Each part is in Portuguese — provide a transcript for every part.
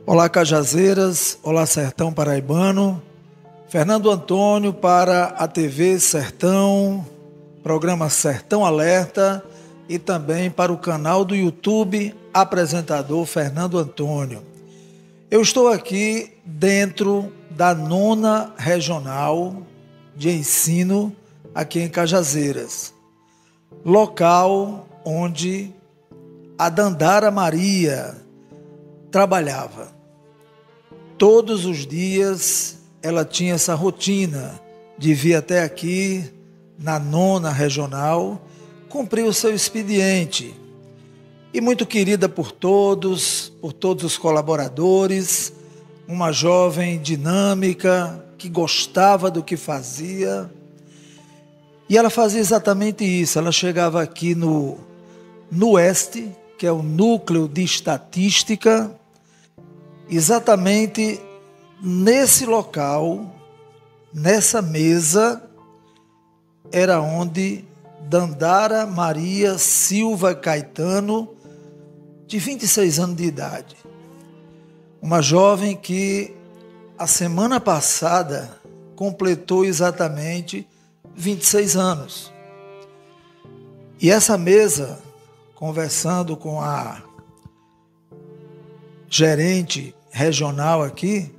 Olá, Cajazeiras, olá, Sertão Paraibano. Fernando Antônio para a TV Sertão, programa Sertão Alerta e também para o canal do YouTube Apresentador Fernando Antônio. Eu estou aqui dentro da 9ª Regional de Ensino aqui em Cajazeiras, local onde a Dandara Maria trabalhava. Todos os dias ela tinha essa rotina de vir até aqui na 9ª Regional, cumprir o seu expediente. E muito querida por todos os colaboradores, uma jovem dinâmica que gostava do que fazia. E ela fazia exatamente isso, ela chegava aqui no Oeste, que é o Núcleo de Estatística, exatamente nesse local, nessa mesa, era onde Dandara Maria Silva Caetano, de 26 anos de idade, uma jovem que a semana passada completou exatamente 26 anos. E essa mesa, conversando com a gerente regional aqui,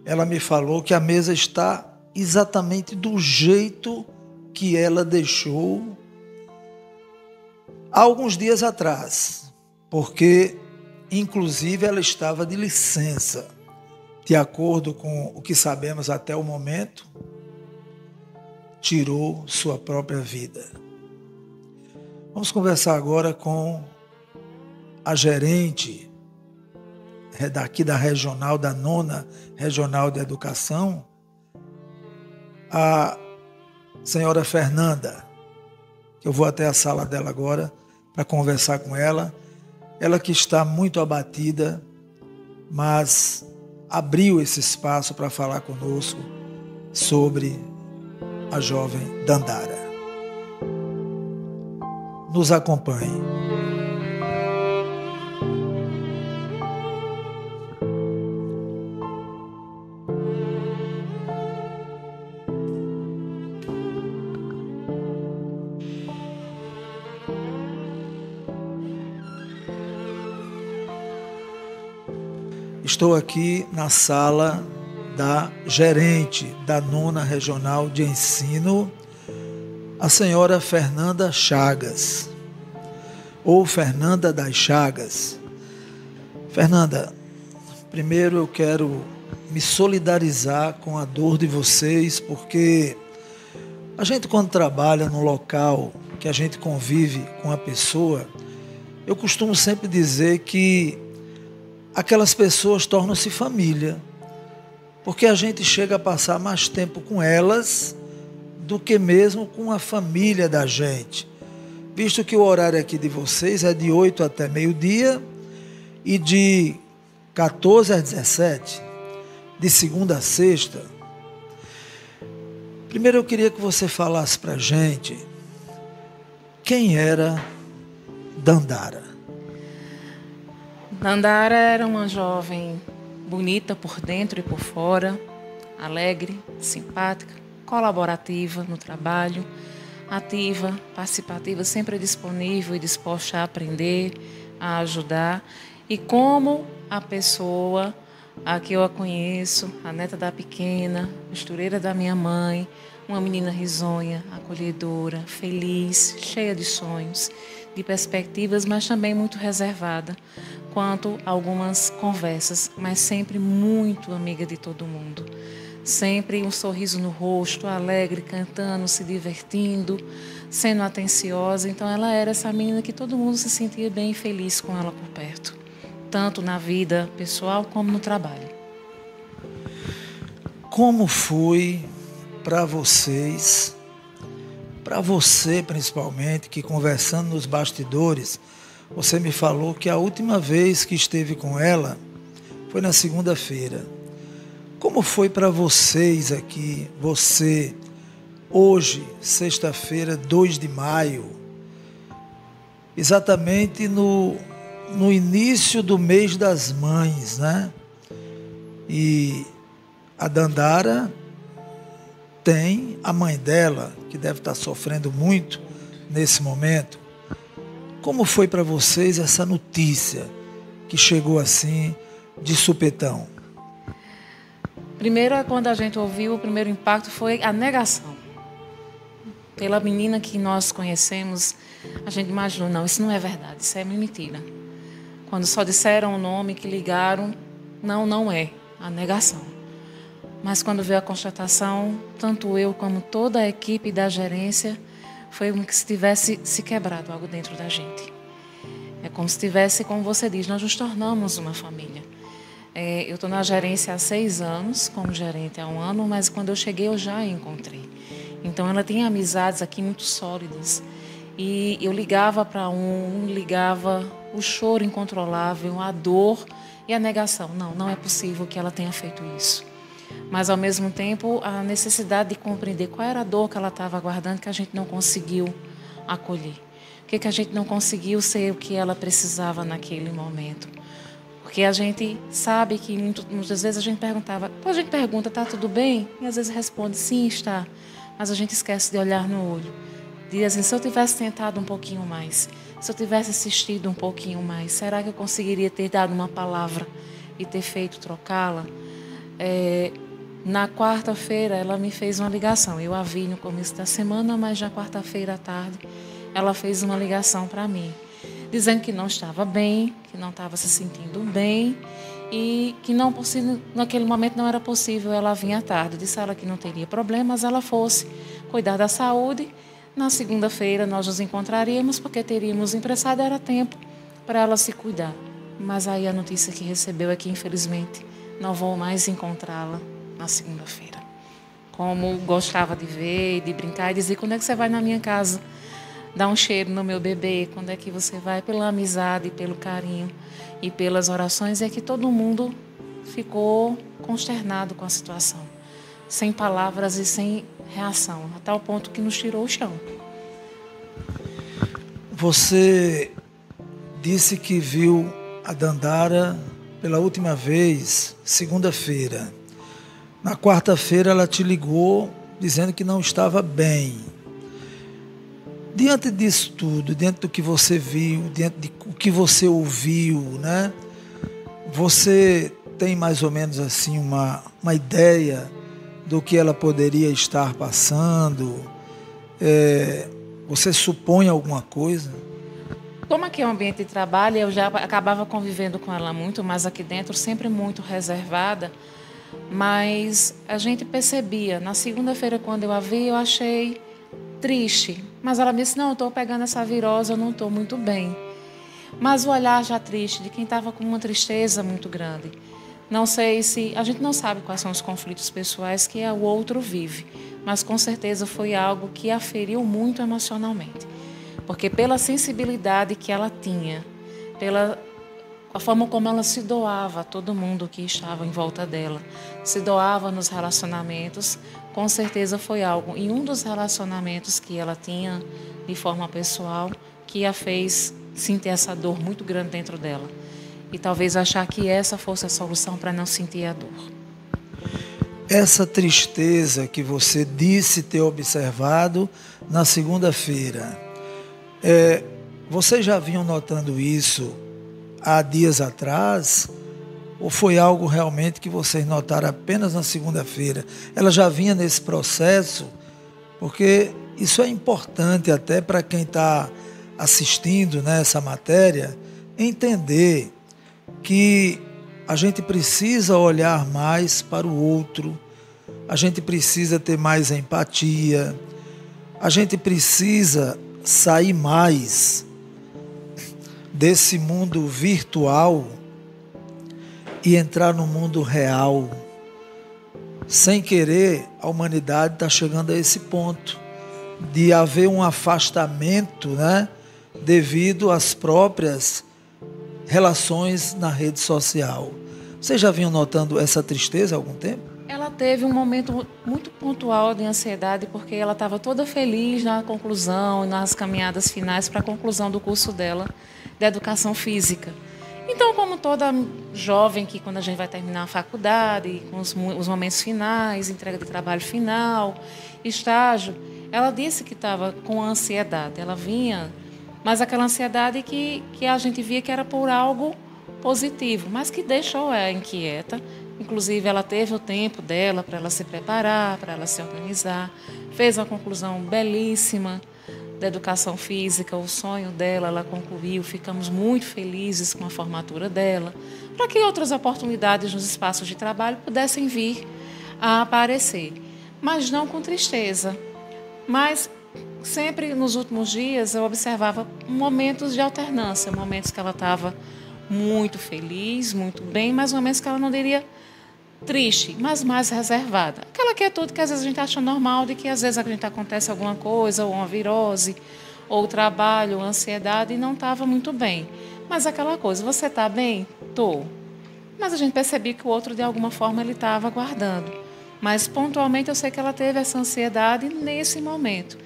ela me falou que a mesa está exatamente do jeito que ela deixou há alguns dias atrás, porque inclusive ela estava de licença, de acordo com o que sabemos até o momento, tirou sua própria vida. Vamos conversar agora com a gerente daqui da regional, da 9ª Regional de Educação, a senhora Fernanda, que eu vou até a sala dela agora para conversar com ela. Ela que está muito abatida, mas abriu esse espaço para falar conosco sobre a jovem Dandara. Nos acompanhe. Estou aqui na sala da gerente da 9ª Regional de Ensino, a senhora Fernanda Chagas, ou Fernanda das Chagas. Fernanda, primeiro eu quero me solidarizar com a dor de vocês, porque a gente, quando trabalha num local que a gente convive com a pessoa, eu costumo sempre dizer que aquelas pessoas tornam-se família, porque a gente chega a passar mais tempo com elas do que mesmo com a família da gente, visto que o horário aqui de vocês é de 8 até meio-dia e de 14 às 17, de segunda a sexta. Primeiro eu queria que você falasse para a gente quem era Dandara. Dandara era uma jovem bonita por dentro e por fora, alegre, simpática, colaborativa no trabalho, ativa, participativa, sempre disponível e disposta a aprender, a ajudar. E como a pessoa a que eu a conheço, a neta da pequena, costureira da minha mãe, uma menina risonha, acolhedora, feliz, cheia de sonhos, de perspectivas, mas também muito reservada quanto a algumas conversas, mas sempre muito amiga de todo mundo. Sempre um sorriso no rosto, alegre, cantando, se divertindo, sendo atenciosa. Então ela era essa menina que todo mundo se sentia bem feliz com ela por perto, tanto na vida pessoal como no trabalho. Como foi para vocês, para você principalmente, que conversando nos bastidores, você me falou que a última vez que esteve com ela foi na segunda-feira. Como foi para vocês aqui, você, hoje, sexta-feira, 2 de maio, exatamente no no início do mês das mães, né? E a Dandara tem a mãe dela, que deve estar sofrendo muito nesse momento. Como foi para vocês essa notícia que chegou assim de supetão? Primeiro, quando a gente ouviu, o primeiro impacto foi a negação. Pela menina que nós conhecemos, a gente imaginou, não, isso não é verdade, isso é mentira. Quando só disseram o nome, que ligaram, não é, a negação. Mas quando veio a constatação, tanto eu como toda a equipe da gerência, foi como se tivesse se quebrado algo dentro da gente. É como se tivesse, como você diz, nós nos tornamos uma família. Eu estou na gerência há 6 anos, como gerente há 1 ano, mas quando eu cheguei eu já a encontrei. Então ela tem amizades aqui muito sólidas. E eu ligava para ligava o choro incontrolável, a dor e a negação. Não é possível que ela tenha feito isso. Mas, ao mesmo tempo, a necessidade de compreender qual era a dor que ela estava aguardando, que a gente não conseguiu acolher. Por que a gente não conseguiu ser o que ela precisava naquele momento? Porque a gente sabe que muitas vezes a gente pergunta, está tudo bem? E às vezes responde, sim, está. Mas a gente esquece de olhar no olho. Diz assim, se eu tivesse tentado um pouquinho mais, se eu tivesse assistido um pouquinho mais, será que eu conseguiria ter dado uma palavra e ter feito trocá-la? Na quarta-feira ela me fez uma ligação. Eu a vi no começo da semana, mas na quarta-feira à tarde ela fez uma ligação para mim, dizendo que não estava bem, que não estava se sentindo bem e que naquele momento não era possível ela vir à tarde. Disse a ela que não teria problemas, ela fosse cuidar da saúde. Na segunda-feira nós nos encontraríamos porque teríamos emprestado, era tempo para ela se cuidar. Mas aí a notícia que recebeu é que, infelizmente, não vou mais encontrá-la na segunda-feira. Como gostava de ver e de brincar e dizer, quando é que você vai na minha casa dar um cheiro no meu bebê? Quando é que você vai? Pela amizade, pelo carinho e pelas orações. É que todo mundo ficou consternado com a situação, sem palavras e sem reação, a tal ponto que nos tirou o chão. Você disse que viu a Dandara pela última vez, segunda-feira. Na quarta-feira ela te ligou dizendo que não estava bem. Diante disso tudo, diante do que você viu, diante do que você ouviu, né? Você tem mais ou menos assim uma ideia do que ela poderia estar passando? Você supõe alguma coisa? Como aqui é um ambiente de trabalho, eu já acabava convivendo com ela muito, mas aqui dentro sempre muito reservada. Mas a gente percebia. Na segunda-feira, quando eu a vi, eu achei triste. Mas ela me disse, não, eu estou pegando essa virose, eu não estou muito bem. Mas o olhar já triste, de quem estava com uma tristeza muito grande. Não sei se... A gente não sabe quais são os conflitos pessoais que o outro vive, mas com certeza foi algo que a feriu muito emocionalmente. Porque pela sensibilidade que ela tinha, pela a forma como ela se doava a todo mundo que estava em volta dela, se doava nos relacionamentos, com certeza foi algo. E um dos relacionamentos que ela tinha de forma pessoal, que a fez sentir essa dor muito grande dentro dela. E talvez achar que essa fosse a solução para não sentir a dor. Essa tristeza que você disse ter observado na segunda-feira, vocês já vinham notando isso há dias atrás? Ou foi algo realmente que vocês notaram apenas na segunda-feira? Ela já vinha nesse processo? Porque isso é importante até para quem está assistindo, né, essa matéria, entender que a gente precisa olhar mais para o outro, a gente precisa ter mais empatia, a gente precisa sair mais desse mundo virtual e entrar no mundo real. Sem querer, a humanidade está chegando a esse ponto de haver um afastamento, né, devido às próprias relações na rede social. Vocês já vinham notando essa tristeza há algum tempo? Ela teve um momento muito pontual de ansiedade, porque ela estava toda feliz na conclusão, nas caminhadas finais para a conclusão do curso dela de educação física. Então, como toda jovem que quando a gente vai terminar a faculdade, com os momentos finais, entrega de trabalho final, estágio, ela disse que estava com ansiedade. Ela vinha, mas aquela ansiedade que a gente via que era por algo positivo, mas que deixou ela inquieta. Inclusive, ela teve o tempo dela para ela se preparar, para ela se organizar, fez uma conclusão belíssima da educação física, o sonho dela, ela concluiu, ficamos muito felizes com a formatura dela, para que outras oportunidades nos espaços de trabalho pudessem vir a aparecer, mas não com tristeza. Mas sempre nos últimos dias eu observava momentos de alternância, momentos que ela estava muito feliz, muito bem, mas momentos que ela não diria triste, mas mais reservada. Aquela quietude que às vezes a gente acha normal, de que às vezes a gente acontece alguma coisa, ou uma virose, ou trabalho, ou ansiedade, e não estava muito bem. Mas aquela coisa, você está bem? Estou. Mas a gente percebia que o outro, de alguma forma, ele estava aguardando. Mas, pontualmente, eu sei que ela teve essa ansiedade nesse momento.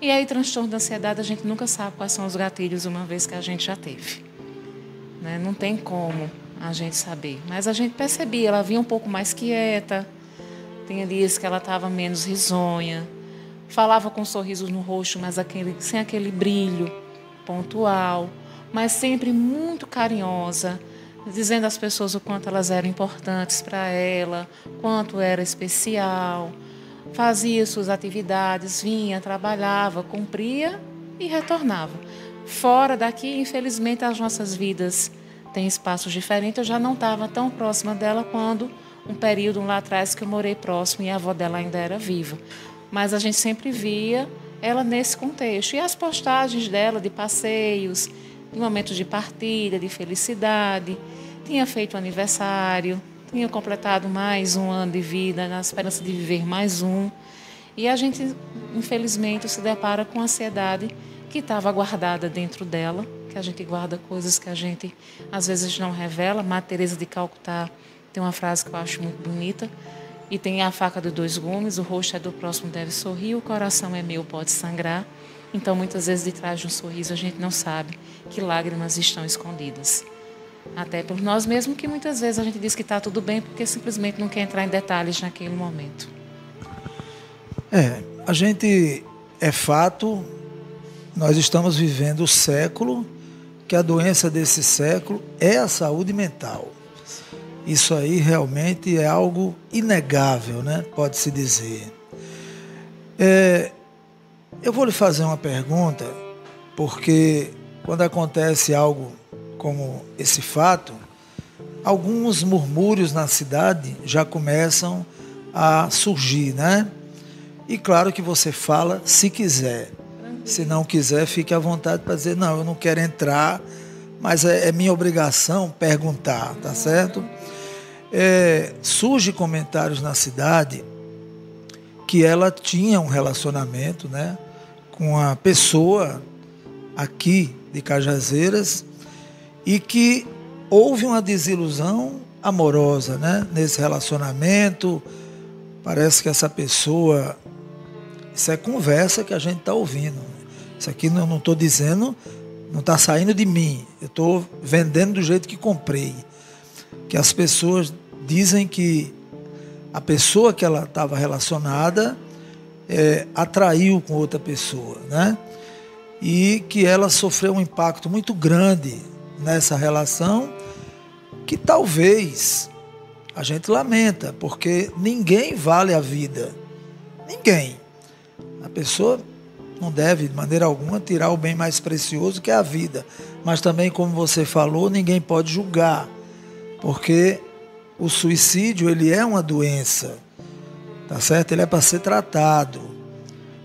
E aí, transtorno da ansiedade, a gente nunca sabe quais são os gatilhos, uma vez que a gente já teve. Né? Não tem como a gente saber. Mas a gente percebia, ela vinha um pouco mais quieta, tinha dias que ela estava menos risonha, falava com sorrisos no rosto, mas sem aquele brilho pontual, mas sempre muito carinhosa, dizendo às pessoas o quanto elas eram importantes para ela, quanto era especial, fazia suas atividades, vinha, trabalhava, cumpria e retornava. Fora daqui, infelizmente, as nossas vidas tem espaços diferentes. Eu já não estava tão próxima dela quando um período lá atrás que eu morei próximo e a avó dela ainda era viva. Mas a gente sempre via ela nesse contexto. E as postagens dela de passeios, de momentos de partilha, de felicidade. Tinha feito aniversário, tinha completado mais um ano de vida, na esperança de viver mais um. E a gente, infelizmente, se depara com a ansiedade que estava guardada dentro dela, que a gente guarda coisas que a gente às vezes não revela. Madre Teresa de Calcutá tem uma frase que eu acho muito bonita, e tem a faca de dois gumes: o rosto é do próximo, deve sorrir, o coração é meu, pode sangrar. Então, muitas vezes, de trás de um sorriso, a gente não sabe que lágrimas estão escondidas. Até por nós mesmos, que muitas vezes a gente diz que está tudo bem, porque simplesmente não quer entrar em detalhes naquele momento. A gente, é fato, nós estamos vivendo o século, que a doença desse século é a saúde mental. Isso aí realmente é algo inegável, né? Pode-se dizer. Eu vou lhe fazer uma pergunta, porque quando acontece algo como esse fato, alguns murmúrios na cidade já começam a surgir, né? E claro que você fala se quiser. Se não quiser, fique à vontade para dizer: não, eu não quero entrar, mas é minha obrigação perguntar, tá certo? Surge comentários na cidade que ela tinha um relacionamento, né, com uma pessoa aqui de Cajazeiras, e que houve uma desilusão amorosa, né, nesse relacionamento. Parece que essa pessoa... Isso é conversa que a gente está ouvindo. Isso aqui não estou dizendo, não está saindo de mim. Eu estou vendendo do jeito que comprei. Que as pessoas dizem que a pessoa que ela estava relacionada atraiu com outra pessoa, né? E que ela sofreu um impacto muito grande nessa relação, que talvez a gente lamenta, porque ninguém vale a vida. Ninguém. A pessoa não deve, de maneira alguma, tirar o bem mais precioso, que é a vida. Mas também, como você falou, ninguém pode julgar, porque o suicídio, ele é uma doença, tá certo? Ele é para ser tratado,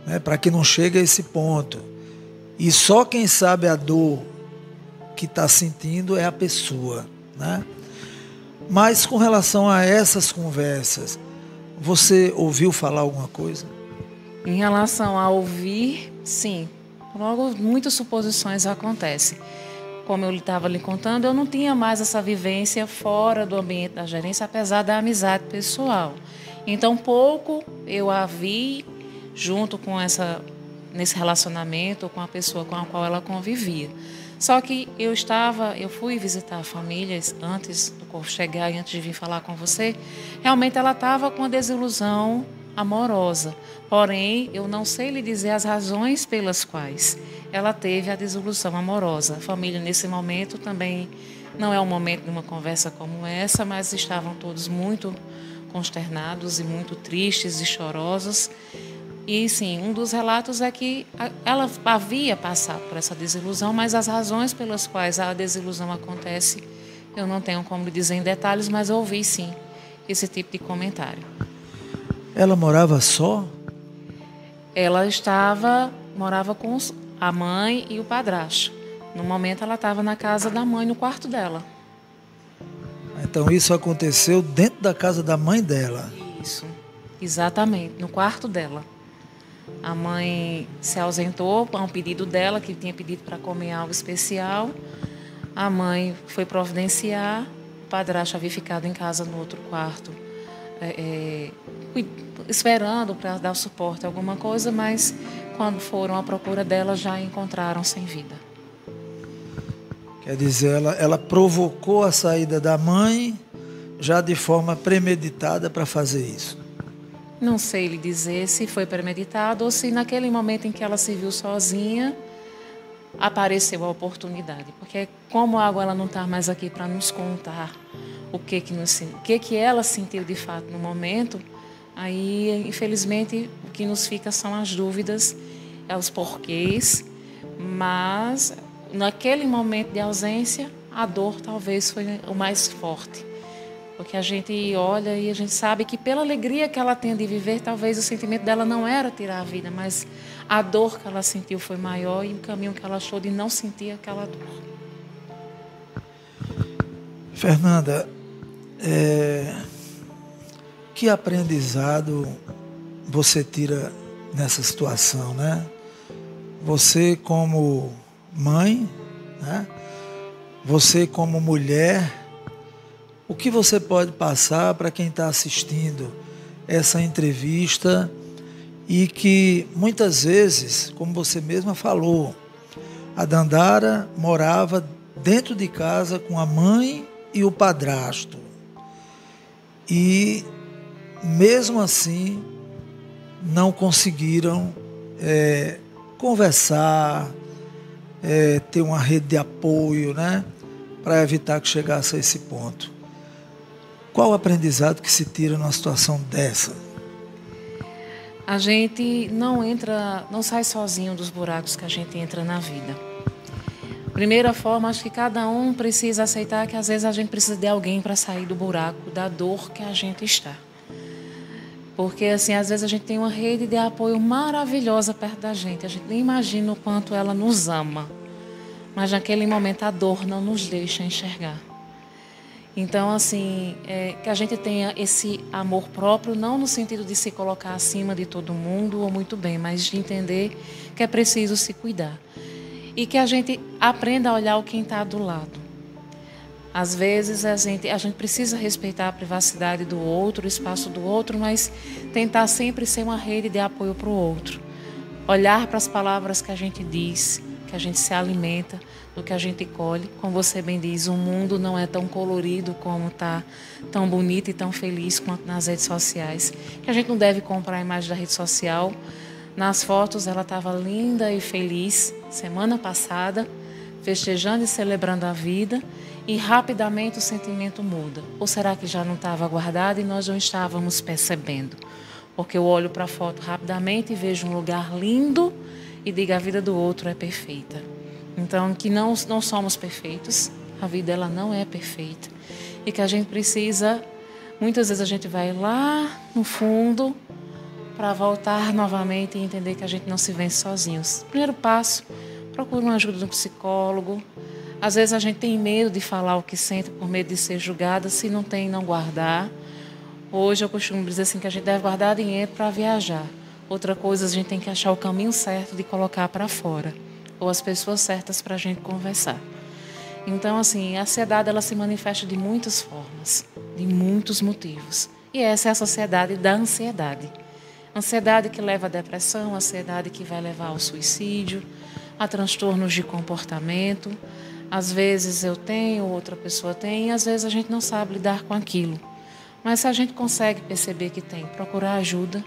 né? Para que não chegue a esse ponto. E só quem sabe a dor que está sentindo é a pessoa, né? Mas com relação a essas conversas, você ouviu falar alguma coisa? Em relação a ouvir, sim. Logo, muitas suposições acontecem. como eu estava lhe contando, eu não tinha mais essa vivência fora do ambiente da gerência, apesar da amizade pessoal. Então, pouco eu a vi junto com nesse relacionamento com a pessoa com a qual ela convivia. Só que eu fui visitar famílias antes do corpo chegar e antes de vir falar com você. Realmente ela estava com uma desilusão amorosa. Porém, eu não sei lhe dizer as razões pelas quais ela teve a desilusão amorosa. A família, nesse momento, também não é um momento de uma conversa como essa, mas estavam todos muito consternados e muito tristes e chorosos. E, sim, um dos relatos é que ela havia passado por essa desilusão, mas as razões pelas quais a desilusão acontece, eu não tenho como lhe dizer em detalhes, mas eu ouvi, sim, esse tipo de comentário. Ela morava só? Ela morava com a mãe e o padrasto. No momento, ela estava na casa da mãe, no quarto dela. Então, isso aconteceu dentro da casa da mãe dela? Isso, exatamente, no quarto dela. A mãe se ausentou a um pedido dela, que tinha pedido para comer algo especial. A mãe foi providenciar, o padrasto havia ficado em casa no outro quarto, esperando para dar suporte a alguma coisa, mas quando foram à procura dela, já a encontraram sem vida. Quer dizer, ela provocou a saída da mãe já de forma premeditada para fazer isso? Não sei lhe dizer se foi premeditado ou se naquele momento em que ela se viu sozinha, apareceu a oportunidade. Porque como a água ela não está mais aqui para nos contar o que ela sentiu de fato no momento, aí, infelizmente, o que nos fica são as dúvidas, os porquês, mas naquele momento de ausência, a dor talvez foi o mais forte. Porque a gente olha e a gente sabe que pela alegria que ela tem de viver, talvez o sentimento dela não era tirar a vida, mas a dor que ela sentiu foi maior e o caminho que ela achou de não sentir aquela dor. Fernanda, que aprendizado você tira nessa situação, né? Você como mãe, né? Você como mulher, o que você pode passar para quem está assistindo essa entrevista e que muitas vezes, como você mesma falou, a Dandara morava dentro de casa com a mãe e o padrasto. E mesmo assim não conseguiram conversar, ter uma rede de apoio, né, para evitar que chegasse a esse ponto. Qual o aprendizado que se tira numa situação dessa? A gente não sai sozinho dos buracos que a gente entra na vida. Primeira forma, acho que cada um precisa aceitar que às vezes a gente precisa de alguém para sair do buraco, da dor que a gente está. Porque assim, às vezes a gente tem uma rede de apoio maravilhosa perto da gente. A gente nem imagina o quanto ela nos ama. Mas naquele momento a dor não nos deixa enxergar. Então, assim, que a gente tenha esse amor próprio, não no sentido de se colocar acima de todo mundo ou muito bem, mas de entender que é preciso se cuidar. E que a gente aprenda a olhar quem está do lado. Às vezes a gente precisa respeitar a privacidade do outro, o espaço do outro, mas tentar sempre ser uma rede de apoio para o outro. Olhar para as palavras que a gente diz, que a gente se alimenta, do que a gente colhe. Como você bem diz, o mundo não é tão colorido como está, tão bonito e tão feliz quanto nas redes sociais. Que a gente não deve comprar a imagem da rede social. Nas fotos ela estava linda e feliz semana passada, festejando e celebrando a vida, e rapidamente o sentimento muda. Ou será que já não estava guardado e nós não estávamos percebendo? Porque eu olho para a foto rapidamente e vejo um lugar lindo e digo a vida do outro é perfeita. Então, que não somos perfeitos, a vida ela não é perfeita. E que a gente precisa, muitas vezes a gente vai lá no fundo para voltar novamente e entender que a gente não se vence sozinhos. Primeiro passo, procure uma ajuda de um psicólogo. Às vezes a gente tem medo de falar o que sente por medo de ser julgada, se não tem, não guardar. Hoje eu costumo dizer assim que a gente deve guardar dinheiro para viajar. Outra coisa, a gente tem que achar o caminho certo de colocar para fora, ou as pessoas certas para a gente conversar. Então, assim, a ansiedade ela se manifesta de muitas formas, de muitos motivos. E essa é a sociedade da ansiedade. Ansiedade que leva à depressão, ansiedade que vai levar ao suicídio, a transtornos de comportamento. Às vezes eu tenho, outra pessoa tem, e às vezes a gente não sabe lidar com aquilo. Mas se a gente consegue perceber que tem, procurar ajuda,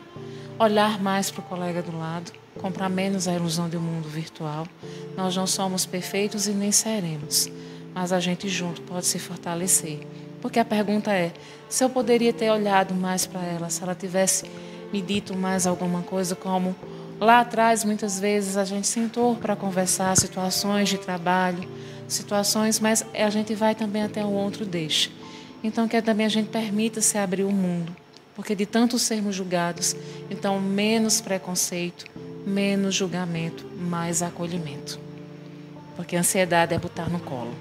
olhar mais para o colega do lado, comprar menos a ilusão de um mundo virtual. Nós não somos perfeitos e nem seremos, mas a gente junto pode se fortalecer. Porque a pergunta é, se eu poderia ter olhado mais para ela, se ela tivesse me dito mais alguma coisa, como lá atrás muitas vezes a gente sentou para conversar situações de trabalho, situações, mas a gente vai também até o outro deixa. Então que também a gente permita se abrir o mundo, porque de tanto sermos julgados, então menos preconceito, menos julgamento, mais acolhimento. Porque a ansiedade é botar no colo.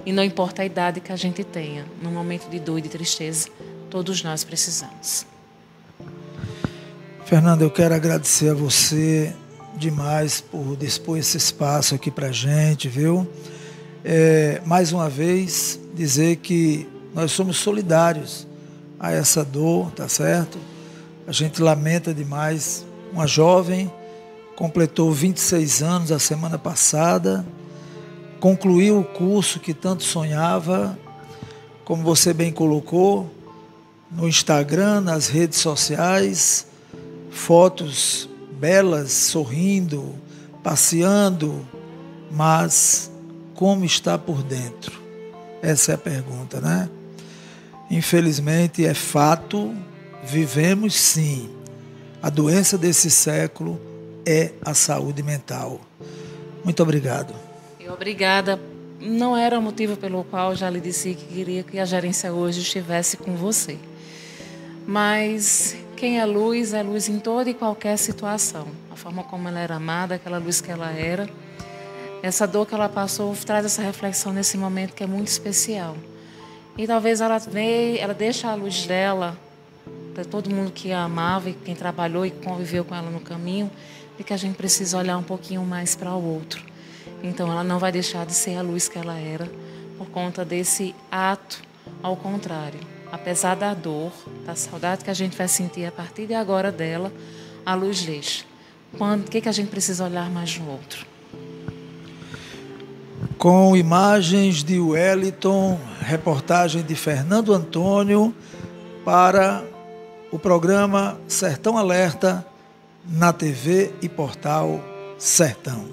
E não importa a idade que a gente tenha, no momento de dor e de tristeza, todos nós precisamos. Fernanda, eu quero agradecer a você demais por dispor esse espaço aqui para a gente, viu? Mais uma vez, dizer que nós somos solidários a essa dor, tá certo? A gente lamenta demais. Uma jovem completou 26 anos a semana passada, concluiu o curso que tanto sonhava, como você bem colocou, no Instagram, nas redes sociais, fotos belas, sorrindo, passeando, mas como está por dentro? Essa é a pergunta, né? Infelizmente, é fato, vivemos sim. A doença desse século é a saúde mental. Muito obrigado. Obrigada. Não era o motivo pelo qual eu já lhe disse que queria que a gerência hoje estivesse com você. Mas quem é luz em toda e qualquer situação. A forma como ela era amada, aquela luz que ela era. Essa dor que ela passou traz essa reflexão nesse momento que é muito especial. E talvez ela deixa a luz dela para todo mundo que a amava e quem trabalhou e conviveu com ela no caminho, de que a gente precisa olhar um pouquinho mais para o outro. Então ela não vai deixar de ser a luz que ela era por conta desse ato, ao contrário. Apesar da dor, da saudade que a gente vai sentir a partir de agora dela, a luz deixa. O que a gente precisa olhar mais no outro? Com imagens de Wellington, reportagem de Fernando Antônio para o programa Sertão Alerta na TV e portal Sertão.